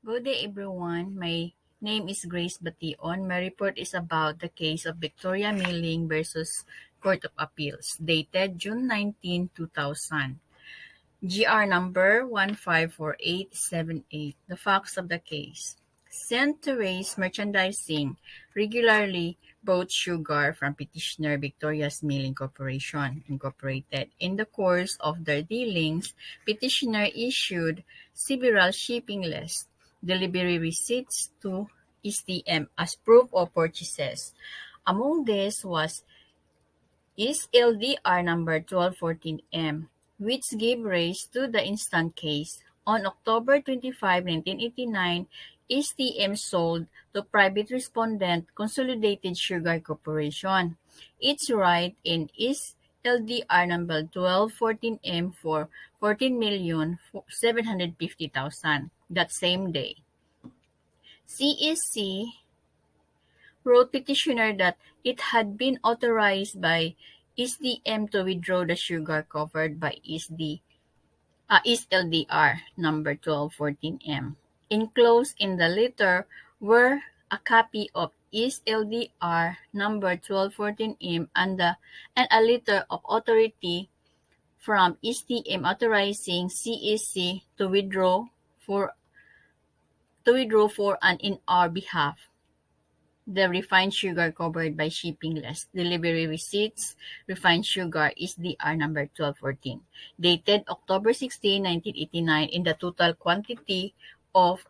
Good day, everyone. My name is Grace Bation. My report is about the case of Victoria Milling versus Court of Appeals, dated June 19, 2000. GR number 154878. The facts of the case. St. Therese Merchandising regularly bought sugar from petitioner Victoria's Milling Corporation, Incorporated. In the course of their dealings, petitioner issued several shipping lists, delivery receipts to STM as proof of purchases. Among these was is LDR number 1214M, which gave rise to the instant case. On October 25, 1989, STM sold to private respondent Consolidated Sugar Corporation its right in its LDR number 1214M for 14,750,000 that same day. CEC wrote petitioner that it had been authorized by SDM to withdraw the sugar covered by East LDR number 1214M. Enclosed in the letter were a copy of East LDR number 1214M and a letter of authority from SDM authorizing CEC to withdraw for and in our behalf the refined sugar covered by shipping list. Delivery receipts, refined sugar is DR number 1214, dated October 16, 1989 in the total quantity of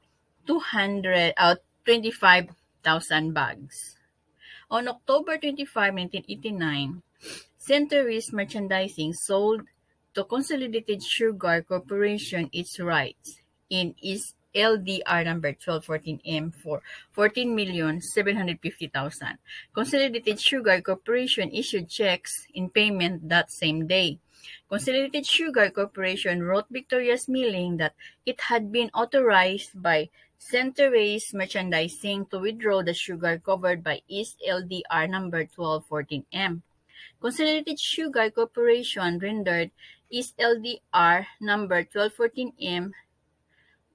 25,000 bags. On October 25, 1989, St. Therese Merchandising sold to Consolidated Sugar Corporation its rights in its LDR number 1214M for 14,750,000. Consolidated Sugar Corporation issued checks in payment that same day. Consolidated Sugar Corporation wrote Victoria's Milling that it had been authorized by St. Therese Merchandising to withdraw the sugar covered by East LDR number 1214M. Consolidated Sugar Corporation rendered East LDR number 1214M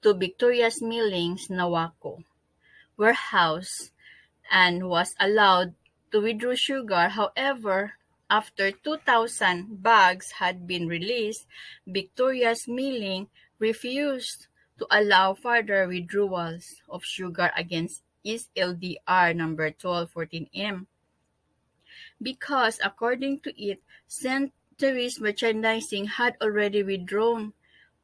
to Victoria's Milling's Nawako warehouse and was allowed to withdraw sugar. However, after 2,000 bags had been released, Victoria's Milling refused to allow further withdrawals of sugar against East LDR number 1214M because, according to it, St. Therese Merchandising had already withdrawn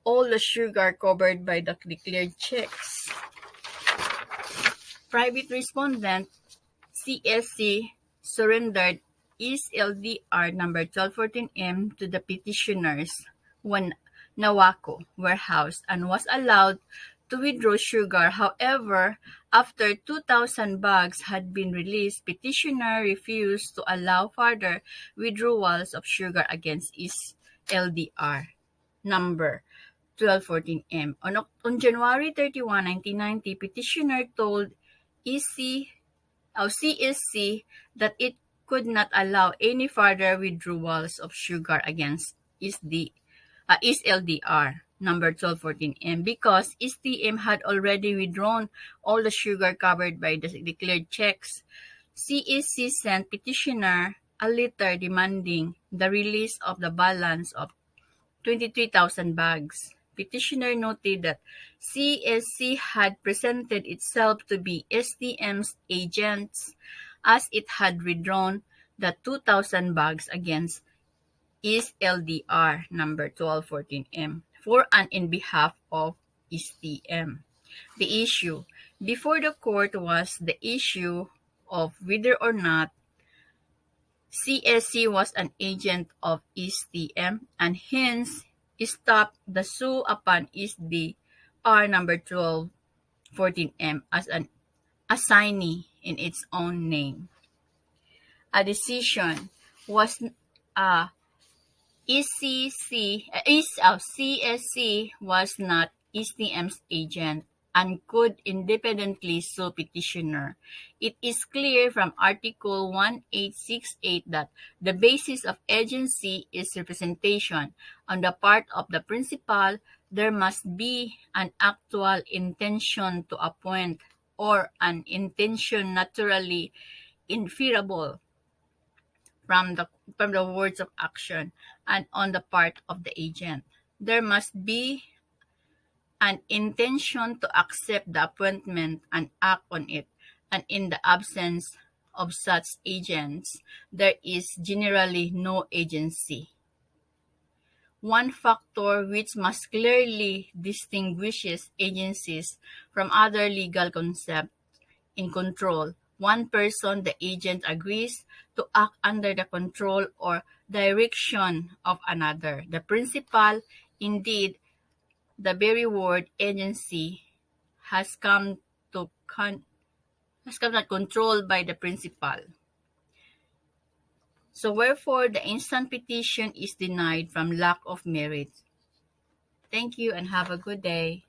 all the sugar covered by the declared checks. Private respondent CSC surrendered East LDR number 1214M to the petitioner's Nawako warehouse and was allowed to withdraw sugar. However, after 2,000 bags had been released, petitioner refused to allow further withdrawals of sugar against East LDR number 1214M. On January 31, 1990, petitioner told CSC that it could not allow any further withdrawals of sugar against East LDR number 1214M because STM had already withdrawn all the sugar covered by the declared checks. CSC sent petitioner a letter demanding the release of the balance of 23,000 bags. Petitioner noted that CSC had presented itself to be STM's agents as it had withdrawn the 2,000 bags against East LDR number 1214M for and in behalf of STM. The issue before the court was the issue of whether or not CSC was an agent of STM and hence stopped the sue upon SDR number 1214M as an assignee in its own name. A decision was CSC was not STM's agent and could independently sue petitioner. It is clear from Article 1868 that the basis of agency is representation on the part of the principal there must be an actual intention to appoint or an intention naturally inferable from the words of action and on the part of the agent. There must be an intention to accept the appointment and act on it, and in the absence of such agents, there is generally no agency. One factor which must clearly distinguishes agencies from other legal concepts in control. One person, the agent, agrees to act under the control or direction of another. The principal, indeed, the very word agency has come not controlled by the principal. So wherefore the instant petition is denied from lack of merit. Thank you and have a good day.